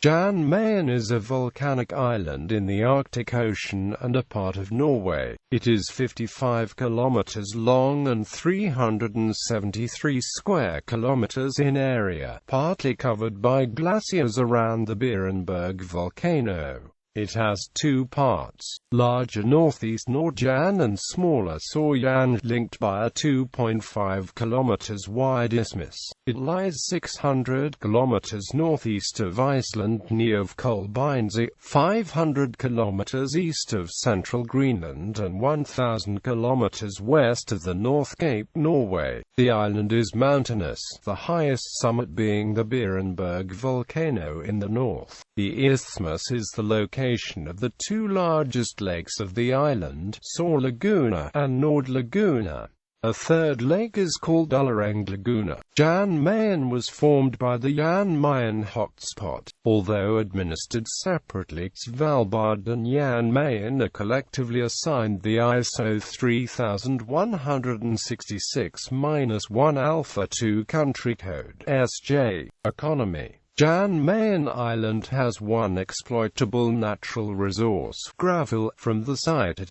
Jan Mayen is a volcanic island in the Arctic Ocean and a part of Norway. It is 55 kilometers long and 373 square kilometers in area, partly covered by glaciers around the Beerenberg volcano. It has two parts, larger northeast Sør-Jan and smaller Sør-Jan, linked by a 2.5 km wide isthmus. It lies 600 km northeast of Iceland NE of Kolbeinsey, 500 km east of central Greenland and 1,000 km west of the North Cape, Norway. The island is mountainous, the highest summit being the Beerenberg volcano in the north. The isthmus is the location of the two largest lakes of the island, Sør Laguna and Nord Laguna. A third lake is called Ullareng Laguna. Jan Mayen was formed by the Jan Mayen hotspot. Although administered separately, Svalbard and Jan Mayen are collectively assigned the ISO 3166-1 Alpha 2 country code (SJ). Economy. Jan Mayen Island has one exploitable natural resource, gravel, from the site at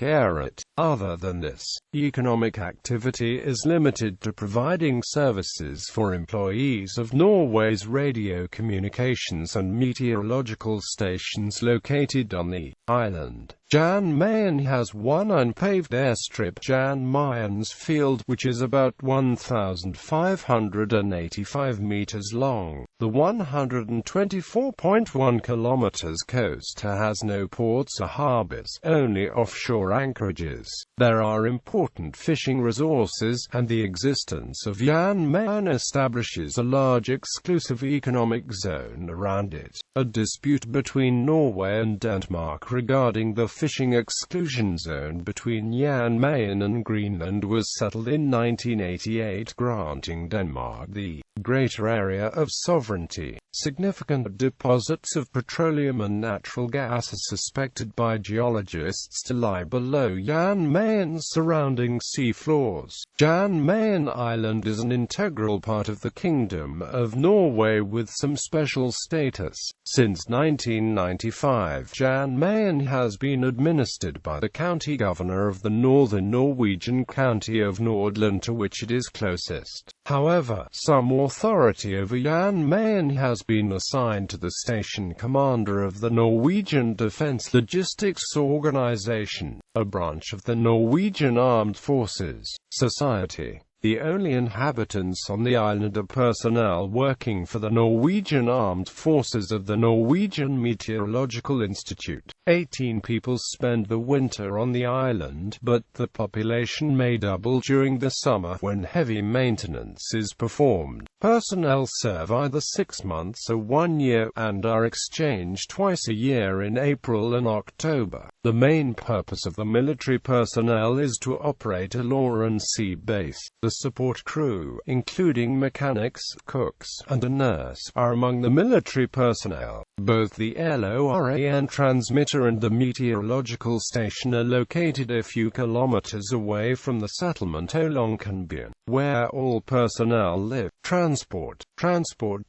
It. Other than this, economic activity is limited to providing services for employees of Norway's radio communications and meteorological stations located on the island. Jan Mayen has one unpaved airstrip, Jan Mayen's Field, which is about 1,585 meters long. The 124.1 kilometers coast has no ports or harbors, only offshore anchorages. There are important fishing resources, and the existence of Jan Mayen establishes a large exclusive economic zone around it. A dispute between Norway and Denmark regarding the fishing exclusion zone between Jan Mayen and Greenland was settled in 1988, granting Denmark the greater area of sovereignty. Significant deposits of petroleum and natural gas are suspected by geologists to lie below Jan Mayen's surrounding sea floors. Jan Mayen Island is an integral part of the Kingdom of Norway with some special status. Since 1995, Jan Mayen has been administered by the county governor of the northern Norwegian county of Nordland, to which it is closest. However, some authority over Jan Mayen has been assigned to the station commander of the Norwegian Defence Logistics Organization, a branch of the Norwegian Armed Forces. Society. The only inhabitants on the island are personnel working for the Norwegian Armed Forces of the Norwegian Meteorological Institute. 18 people spend the winter on the island, but the population may double during the summer when heavy maintenance is performed. Personnel serve either 6 months or 1 year, and are exchanged twice a year in April and October. The main purpose of the military personnel is to operate a land and sea base. The support crew, including mechanics, cooks, and a nurse, are among the military personnel. Both the LORAN transmitter and the meteorological station are located a few kilometers away from the settlement Olonkenbyen, where all personnel live. Transport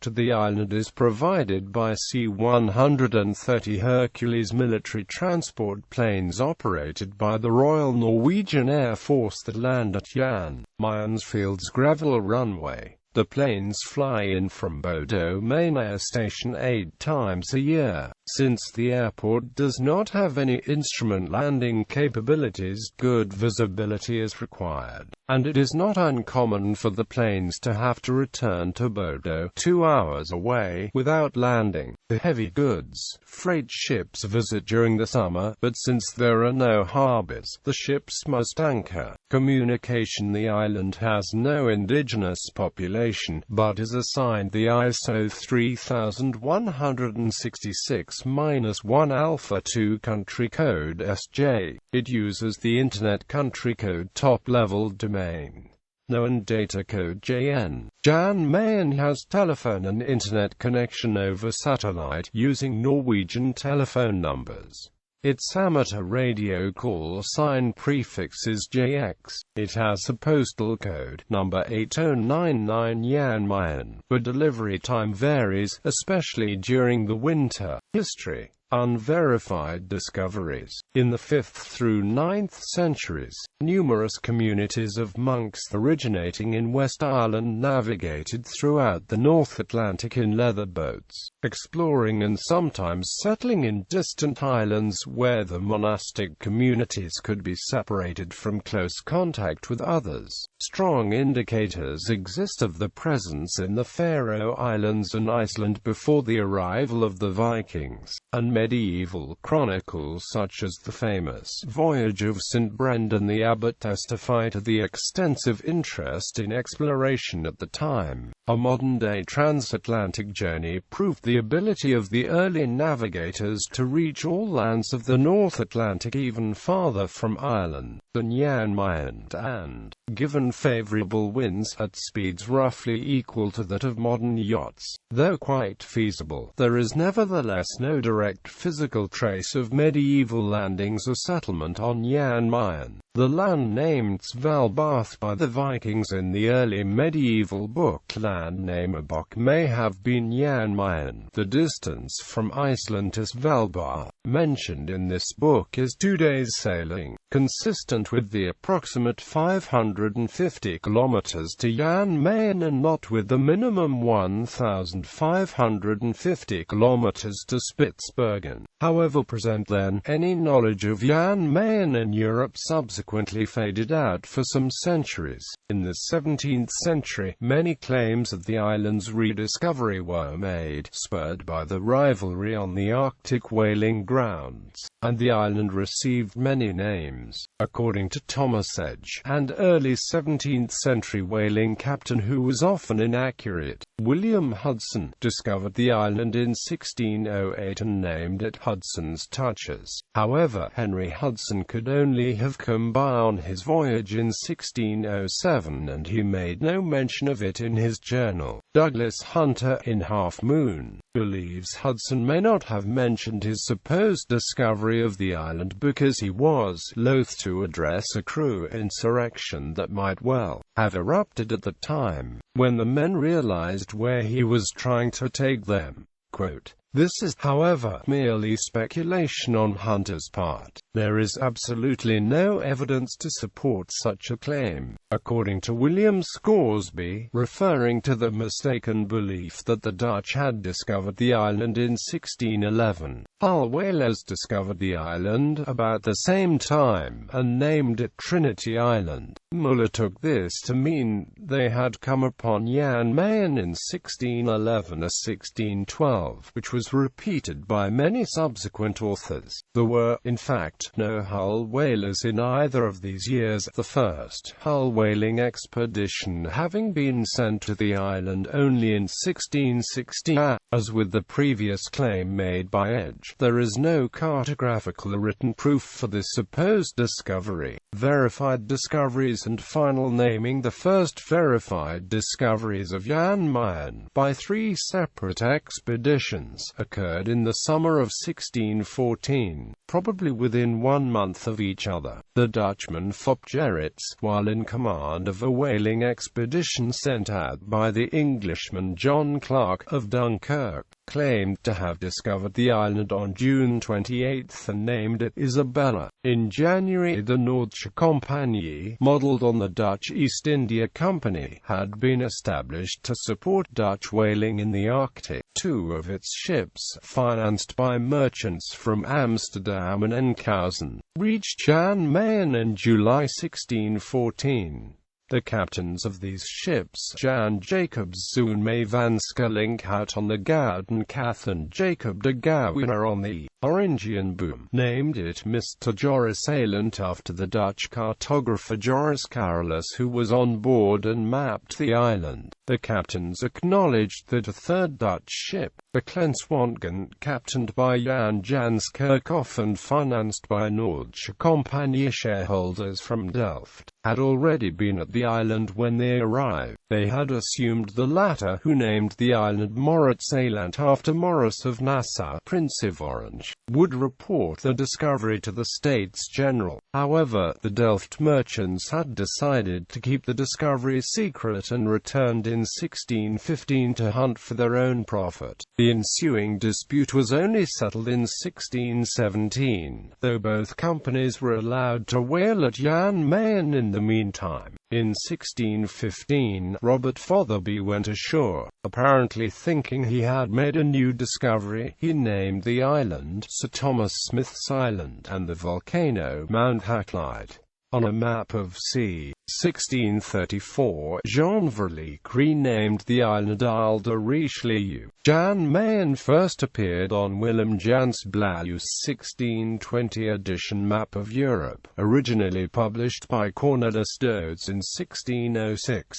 to the island is provided by C-130 Hercules military transport planes operated by the Royal Norwegian Air Force that land at Jan Mayen's Field's gravel runway. The planes fly in from Bodø main air station 8 times a year. Since the airport does not have any instrument landing capabilities, good visibility is required, and it is not uncommon for the planes to have to return to Bodø, 2 hours away, without landing. The heavy goods, freight ships visit during the summer, but since there are no harbors, the ships must anchor. Communication. The island has no indigenous population, but is assigned the ISO 3166-1 Alpha 2 country code (SJ). It uses the Internet country code top-level domain. Known data code JN. Jan Mayen has telephone and internet connection over satellite using Norwegian telephone numbers. Its amateur radio call sign prefix is JX. It has a postal code number 8099 Jan Mayen, but delivery time varies, especially during the winter. History. Unverified discoveries. In the 5th through 9th centuries, numerous communities of monks originating in West Ireland navigated throughout the North Atlantic in leather boats, exploring and sometimes settling in distant islands where the monastic communities could be separated from close contact with others. Strong indicators exist of the presence in the Faroe Islands and Iceland before the arrival of the Vikings, and medieval chronicles such as the famous Voyage of St. Brendan the Abbot testify to the extensive interest in exploration at the time. A modern-day transatlantic journey proved the ability of the early navigators to reach all lands of the North Atlantic even farther from Ireland than Jan Mayen, and, given favorable winds at speeds roughly equal to that of modern yachts, though quite feasible, there is nevertheless no direct physical trace of medieval landings or settlement on Jan Mayen. The land named Svalbard by the Vikings in the early medieval book Land Namebok may have been Jan Mayen. The distance from Iceland to Svalbard, mentioned in this book, is 2 days sailing, consistent with the approximate 550 kilometers to Jan Mayen and not with the minimum 1,550 kilometers to Spitsbergen. However present then, any knowledge of Jan Mayen in Europe subsequently faded out for some centuries. In the 17th century, many claims of the island's rediscovery were made, spurred by the rivalry on the Arctic whaling grounds, and the island received many names. According to Thomas Edge, an early 17th century whaling captain who was often inaccurate, William Hudson, discovered the island in 1608 and named it Hudson's Touches. However, Henry Hudson could only have come by on his voyage in 1607 and he made no mention of it in his journal. Douglas Hunter, in Half Moon, believes Hudson may not have mentioned his supposed discovery of the island because he was loath to address a crew insurrection that might well have erupted at the time, when the men realized where he was trying to take them. Quote, "This is, however, merely speculation on Hunter's part. There is absolutely no evidence to support such a claim." According to William Scoresby, referring to the mistaken belief that the Dutch had discovered the island in 1611, Hull whalers discovered the island about the same time, and named it Trinity Island. Muller took this to mean they had come upon Jan Mayen in 1611 or 1612, which was repeated by many subsequent authors. There were, in fact, no Hull whalers in either of these years, the first Hull whaling expedition having been sent to the island only in 1660. As with the previous claim made by Edge, there is no cartographical or written proof for this supposed discovery. Verified discoveries and final naming. The first verified discoveries of Jan Mayen, by 3 separate expeditions, occurred in the summer of 1614, probably within 1 month of each other. The Dutchman Fop Gerrits, while in command of a whaling expedition sent out by the Englishman John Clark of Dunkirk, claimed to have discovered the island on June 28 and named it Isabella. In January, the Noordsche Compagnie, modelled on the Dutch East India Company, had been established to support Dutch whaling in the Arctic. 2 of its ships, financed by merchants from Amsterdam and Enkhuizen, reached Jan Mayen in July 1614. The captains of these ships, Jan Jacobs Zoonme van Skelinkhout on the Gouden Kath and Jacob de Gouwer on the Orangian Boom, named it Mr. Joris Eiland after the Dutch cartographer Joris Carolus, who was on board and mapped the island. The captains acknowledged that a third Dutch ship, the Klenswangen, captained by Jan Janskerkhoff and financed by Noordsche Compagnie shareholders from Delft, had already been at the island when they arrived. They had assumed the latter, who named the island Moritz-Eiland after Maurice of Nassau, Prince of Orange, would report the discovery to the States General. However, the Delft merchants had decided to keep the discovery secret and returned in 1615 to hunt for their own profit. The ensuing dispute was only settled in 1617, though both companies were allowed to whale at Jan Mayen in the meantime. In 1615, Robert Fotherby went ashore. Apparently thinking he had made a new discovery, he named the island Sir Thomas Smith's Island and the volcano Mount Hakluyt. On a map of c. 1634, Jean Verlique renamed the island Isle de Richelieu. Jan Mayen first appeared on Willem Jansz Blaeu's 1620 edition Map of Europe, originally published by Cornelis Dodes in 1606.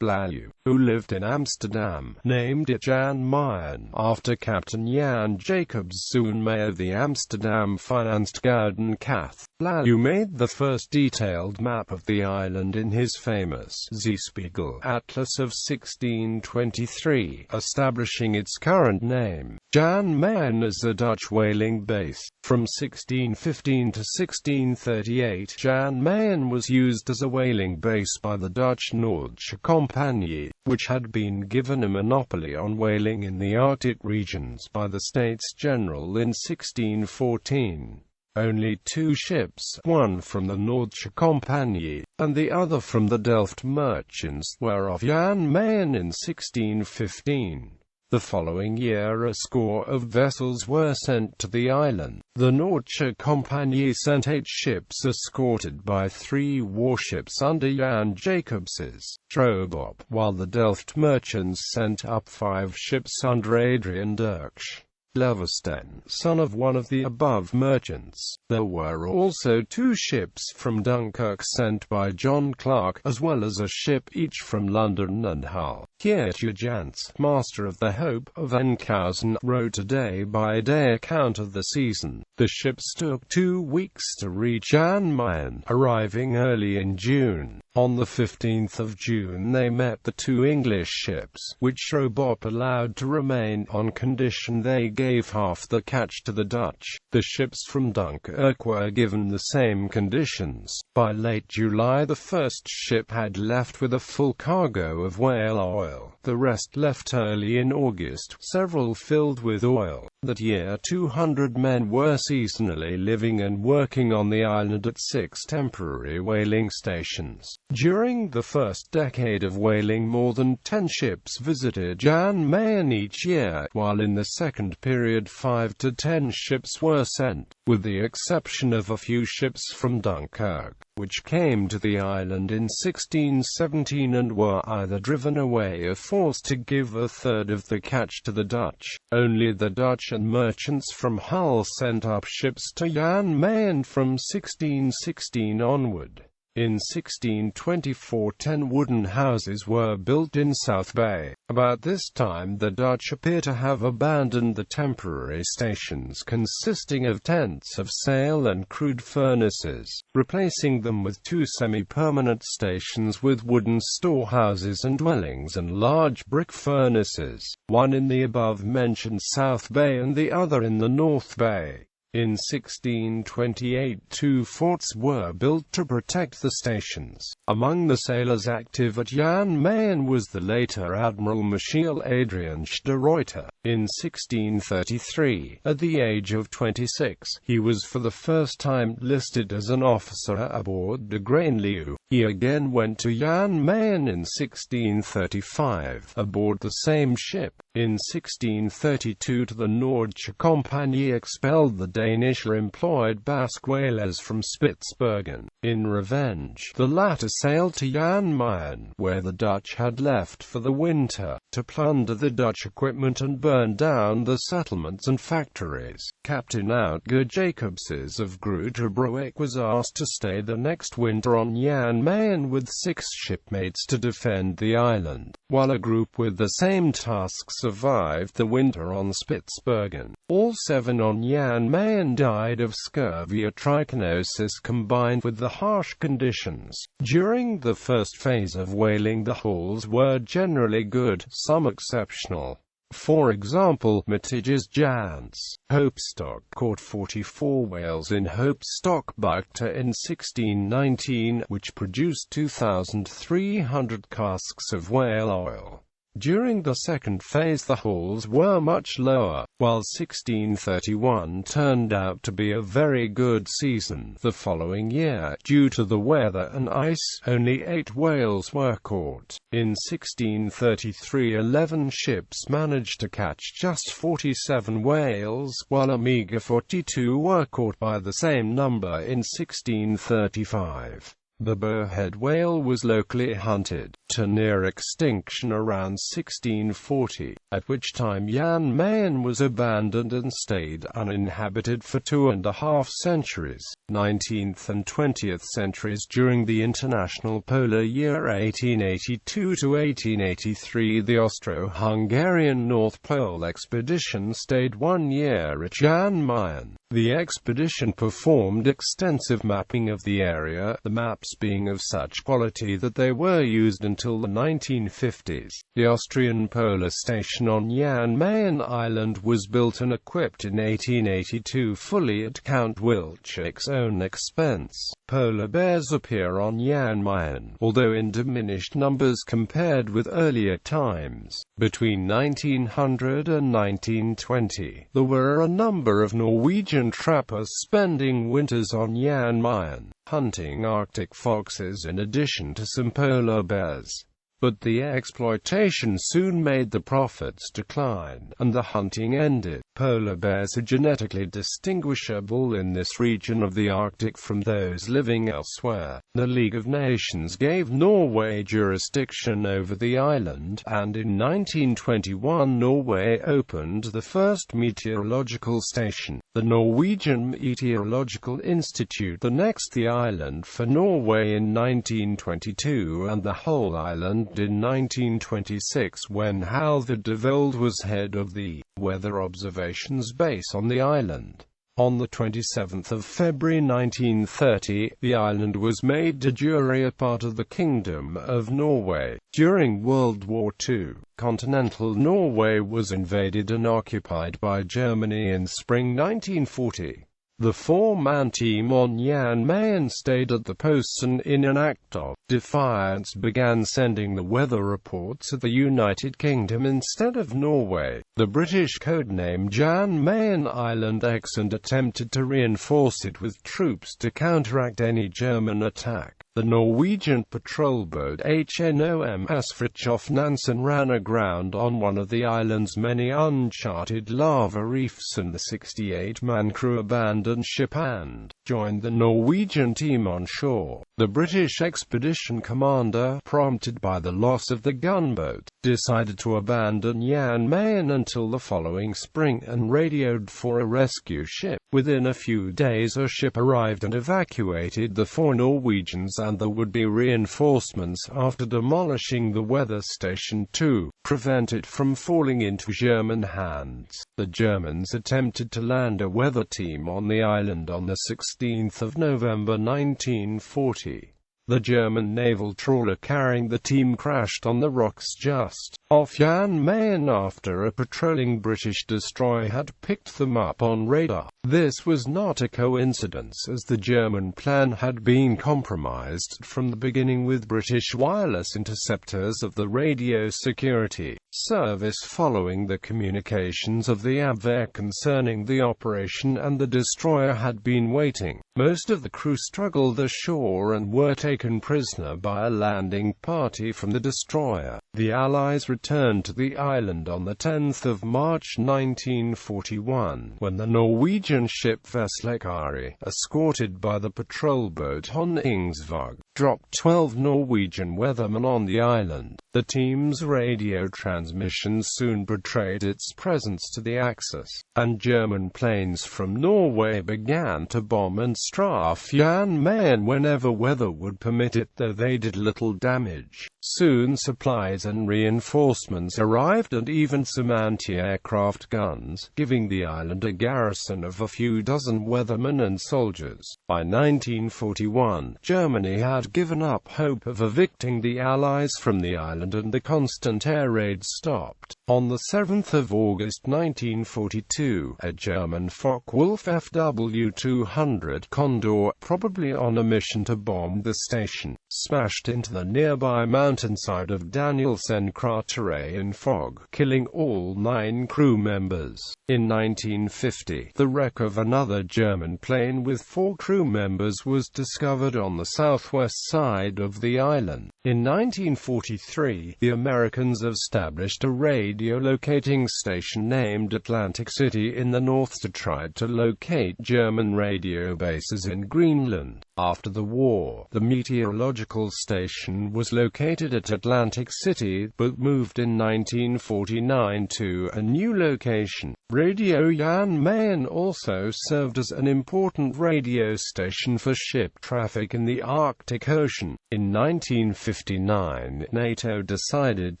Blaeu, who lived in Amsterdam, named it Jan Mayen, after Captain Jan Jacobs Zoonmey of the Amsterdam financed Gouden Kath. Blaeu made the first detailed map of the island in his famous Zeespiegel Atlas of 1623, establishing its current name, Jan Mayen, as a Dutch whaling base. From 1615 to 1638, Jan Mayen was used as a whaling base by the Dutch Noordsche Compagnie, which had been given a monopoly on whaling in the Arctic regions by the States General in 1614. Only two ships, one from the Noordsche Compagnie, and the other from the Delft merchants, were off Jan Mayen in 1615. The following year a score of vessels were sent to the island. The Noordsche Compagnie sent 8 ships escorted by 3 warships under Jan Jacobs's Trobop, while the Delft merchants sent up 5 ships under Adrian Dirksch Leverstein, son of one of the above merchants. There were also 2 ships from Dunkirk sent by John Clark, as well as a ship each from London and Hull. Geertje Jans, master of the Hope of Enkhuizen, wrote a day-by-day account of the season. The ships took 2 weeks to reach Jan Mayen, arriving early in June. On the 15th of June they met the 2 English ships, which Trobop allowed to remain, on condition they gave half the catch to the Dutch. The ships from Dunkirk were given the same conditions. By late July the first ship had left with a full cargo of whale oil. The rest left early in August, several filled with oil. That year 200 men were seasonally living and working on the island at 6 temporary whaling stations. During the first decade of whaling, more than 10 ships visited Jan Mayen each year, while in the second period 5 to 10 ships were sent, with the exception of a few ships from Dunkirk, which came to the island in 1617 and were either driven away or forced to give a third of the catch to the Dutch. Only the Dutch and merchants from Hull sent up ships to Jan Mayen from 1616 onward. In 1624 10 wooden houses were built in South Bay. About this time the Dutch appear to have abandoned the temporary stations consisting of tents of sail and crude furnaces, replacing them with 2 semi-permanent stations with wooden storehouses and dwellings and large brick furnaces, one in the above-mentioned South Bay and the other in the North Bay. In 1628 2 forts were built to protect the stations. Among the sailors active at Jan Mayen was the later Admiral Michiel Adriaensch de Ruyter. In 1633, at the age of 26, he was for the first time listed as an officer aboard de Grainleeuw. He again went to Jan Mayen in 1635, aboard the same ship. In 1632 the Noordsche Compagnie expelled the Danish employed Basque whalers from Spitsbergen. In revenge, the latter sailed to Jan Mayen, where the Dutch had left for the winter, to plunder the Dutch equipment and burn down the settlements and factories. Captain Outger Jacobses of Groote Broek was asked to stay the next winter on Jan Mayen with 6 shipmates to defend the island, while a group with the same task survived the winter on Spitsbergen. All 7 on Jan Mayen Mayen died of scurvy or trichinosis combined with the harsh conditions. During the first phase of whaling, the hauls were generally good, some exceptional. For example, Mitiges Jans, Hopestock caught 44 whales in Hopestock Bukta in 1619, which produced 2,300 casks of whale oil. During the second phase the hauls were much lower, while 1631 turned out to be a very good season. The following year, due to the weather and ice, only 8 whales were caught. In 1633 11 ships managed to catch just 47 whales, while a meager 42 were caught by the same number in 1635. The bowhead whale was locally hunted to near extinction around 1640, at which time Jan Mayen was abandoned and stayed uninhabited for 2.5 centuries, 19th and 20th centuries. During the International Polar Year 1882 to 1883, the Austro-Hungarian North Pole expedition stayed 1 year at Jan Mayen. The expedition performed extensive mapping of the area, the maps being of such quality that they were used until the 1950s. The Austrian polar station on Jan Mayen Island was built and equipped in 1882 fully at Count Wilczek's own expense. Polar bears appear on Jan Mayen, although in diminished numbers compared with earlier times. Between 1900 and 1920, there were a number of Norwegian trappers spending winters on Jan Mayen, hunting Arctic foxes in addition to some polar bears. But the exploitation soon made the profits decline, and the hunting ended. Polar bears are genetically distinguishable in this region of the Arctic from those living elsewhere. The League of Nations gave Norway jurisdiction over the island, and in 1921 Norway opened the first meteorological station, the Norwegian Meteorological Institute, annexed the island for Norway in 1922 and the whole island in 1926 when Halvard de Vold was head of the Weather Observations Base on the island. On the 27th of February 1930, the island was made de jure a part of the Kingdom of Norway. During World War II, continental Norway was invaded and occupied by Germany in spring 1940. The 4-man team on Jan Mayen stayed at the posts and in an act of defiance began sending the weather reports to the United Kingdom instead of Norway. The British codename Jan Mayen Island X and attempted to reinforce it with troops to counteract any German attack. The Norwegian patrol boat HNOMS Fridtjof Nansen ran aground on one of the island's many uncharted lava reefs, and the 68-man crew abandoned ship and joined the Norwegian team on shore. The British expedition commander, prompted by the loss of the gunboat, decided to abandon Jan Mayen until the following spring and radioed for a rescue ship. Within a few days a ship arrived and evacuated the 4 Norwegians and the would-be reinforcements after demolishing the weather station to prevent it from falling into German hands. The Germans attempted to land a weather team on the island on the 16th of November 1940. The German naval trawler carrying the team crashed on the rocks just off Jan Mayen after a patrolling British destroyer had picked them up on radar. This was not a coincidence, as the German plan had been compromised from the beginning with British wireless interceptors of the radio security service following the communications of the Abwehr concerning the operation, and the destroyer had been waiting. Most of the crew struggled ashore and were taken prisoner by a landing party from the destroyer. The Allies returned to the island on the 10th of March 1941, when the Norwegian ship Veslekari, escorted by the patrol boat Honningsvåg, dropped 12 Norwegian weathermen on the island. The team's radio transmissions soon betrayed its presence to the Axis, and German planes from Norway began to bomb and strafe Jan Mayen whenever weather would permit it, though they did little damage. Soon supplies and reinforcements arrived, and even some anti-aircraft guns, giving the island a garrison of a few dozen weathermen and soldiers. By 1941, Germany had given up hope of evicting the Allies from the island, and the constant air raids stopped. On the 7th of August 1942, a German Focke-Wulf FW-200 Condor, probably on a mission to bomb the station, smashed into the nearby mountainside of Danielsen Crater in fog, killing all 9 crew members. In 1950, the wreck of another German plane with 4 crew members was discovered on the southwest side of the island. In 1943, the Americans established a radio locating station named Atlantic City in the north to try to locate German radio bases in Greenland. After the war, the meteorological station was located at Atlantic City, but moved in 1949 to a new location. Radio Jan Mayen also served as an important radio station for ship traffic in the Arctic Ocean. In 1959, NATO decided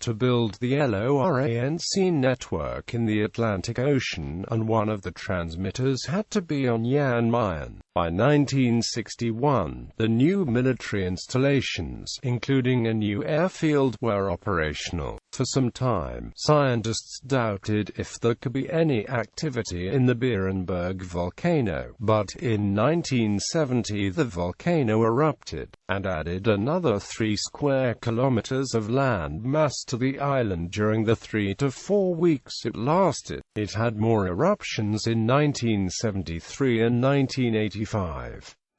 to build the LORANC network in the Atlantic Ocean, and one of the transmitters had to be on Jan Mayen. By 1961, the new military installations, including a new airfield, were operational. For some time, scientists doubted if there could be any activity in the Beerenberg volcano, but in 1970 the volcano erupted, and added another 3 square kilometers of land mass to the island during the 3 to 4 weeks it lasted. It had more eruptions in 1973 and 1985.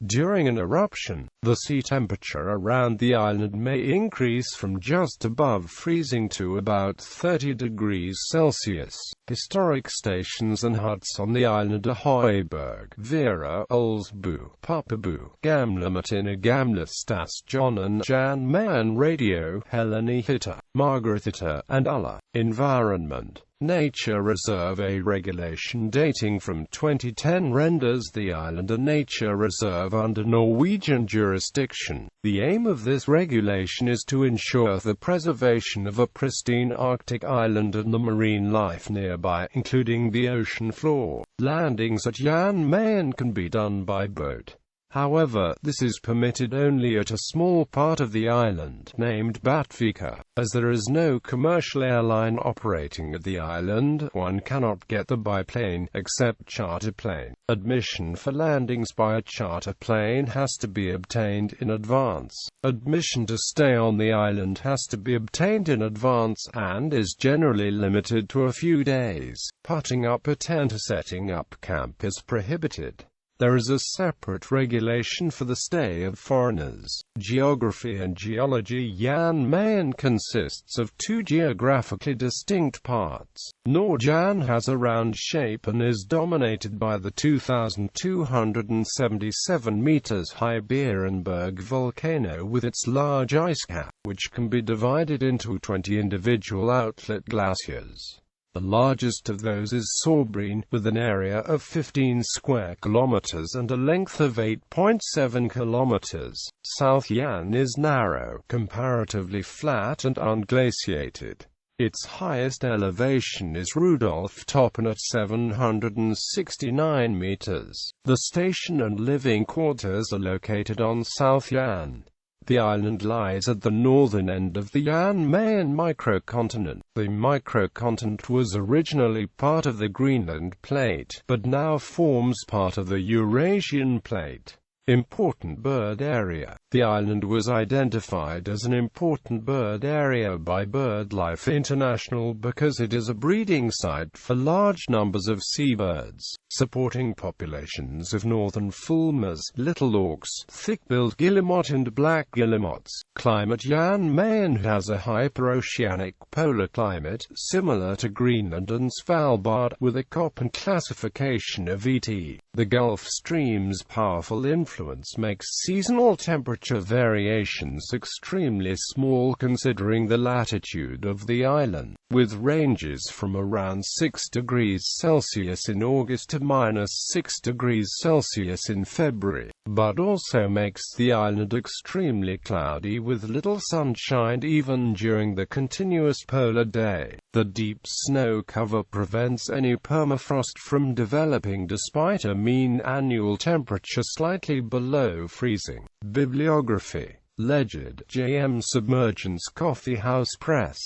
During an eruption, the sea temperature around the island may increase from just above freezing to about 30 degrees Celsius. Historic stations and huts on the island are Højberg, Vera, Olsbu, Papabu, Gamle Martina, Gamle Station and Jan Mayen Radio, Helene-Hytte, Margrethe-Hytte, and Ulla. Environment. Nature Reserve. A regulation dating from 2010 renders the island a nature reserve under Norwegian jurisdiction. The aim of this regulation is to ensure the preservation of a pristine Arctic island and the marine life nearby, including the ocean floor. Landings at Jan Mayen can be done by boat. However, this is permitted only at a small part of the island, named Batvika. As there is no commercial airline operating at the island, one cannot get there by plane, except charter plane. Admission for landings by a charter plane has to be obtained in advance. Admission to stay on the island has to be obtained in advance, and is generally limited to a few days. Putting up a tent or setting up camp is prohibited. There is a separate regulation for the stay of foreigners. Geography and geology. Jan Mayen consists of 2 geographically distinct parts. Nord-Jan has a round shape and is dominated by the 2,277 meters high Beerenberg volcano with its large ice cap, which can be divided into 20 individual outlet glaciers. The largest of those is Sorbrin, with an area of 15 square kilometers and a length of 8.7 kilometers. South Jan is narrow, comparatively flat and unglaciated. Its highest elevation is Rudolf Toppen at 769 meters. The station and living quarters are located on South Jan. The island lies at the northern end of the Jan Mayen microcontinent. The microcontinent was originally part of the Greenland plate, but now forms part of the Eurasian plate. Important bird area. The island was identified as an important bird area by BirdLife International because it is a breeding site for large numbers of seabirds, supporting populations of northern fulmars, little auks, thick-billed guillemot and black guillemots. Climate. Jan Mayen has a hyperoceanic polar climate, similar to Greenland and Svalbard, with a Köppen classification of ET. The Gulf Stream's powerful influence influence makes seasonal temperature variations extremely small considering the latitude of the island, with ranges from around 6 degrees Celsius in August to -6 degrees Celsius in February, but also makes the island extremely cloudy with little sunshine even during the continuous polar day. The deep snow cover prevents any permafrost from developing despite a mean annual temperature slightly below freezing. Bibliography. Legend. J.M. Submergence Coffee House Press.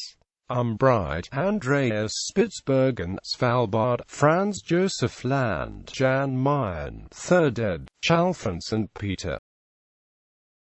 Umbright, Andreas Spitsbergen, Svalbard, Franz Josef Land, Jan Mayen, 3rd ed., Chalfants and Peter.